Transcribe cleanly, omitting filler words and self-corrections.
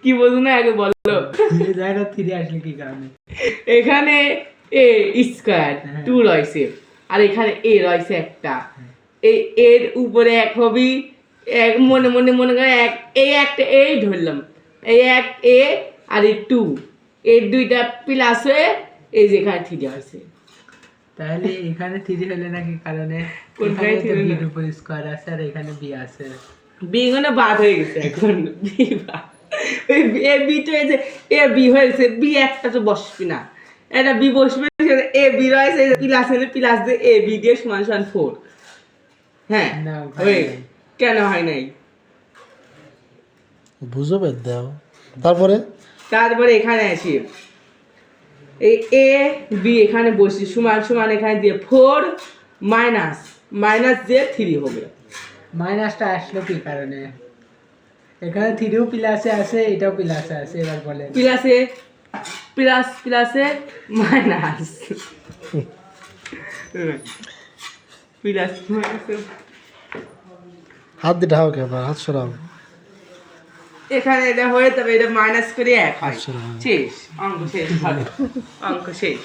কি বলছো না আগে বলো। জায়গা 3 আসলে কি কারণে? এখানে এ স্কয়ার 2 রয়েছে আর এখানে এ রয়েছে একটা। এই এর উপরে এক হবি এক মনে মনে মনে করে এক এই একটা এই ধরলাম এই এক এ আর এই 2 এর দুইটা প্লাস হয়ে এই যে এখানে 3 হয়েছে। তাহলে এখানে 3 হলে নাকি কারণে কোনটাই এখানে তো ছিল বি না? এর উপর স্কয়ার আছে আর এখানে বি আছে। বি গুলো বাদ হয়ে গেছে এখন বি বাদ। ওই এ বি তো এই যে এ বি হয়েছে বি একটা তো বসবে না এটা বি বসবে এ বি রয়েছে প্লাস হলে প্লাস দিয়ে এ বি দিয়ে সমান সমান 4। হ্যাঁ না, ওই হয় নাই। কেন হয় নাই? বুঝো বেদ দাও তারপরে তারপরে এখানে আসি এই এ বি এখানে বসি সমান সমান এখানে দিয়ে 4 মাইনাস মাইনাস দিয়ে 3 হবে। মাইনাসটা আসলো কি কারণে? এখানে 3ও প্লাসে আছে এটাও প্লাসে আছে এবার বলেন। প্লাসে প্লাস প্লাসে মাইনাস প্লাস মাইনাসে হাত দিয়ে ঢাও কে হাত সরাও এখানে এটা হয়ে তবে এটা মাইনাস করে 1 হয়। আচ্ছা, হ্যাঁ। শেষ অঙ্ক শেষ ভালো অঙ্ক শেষ।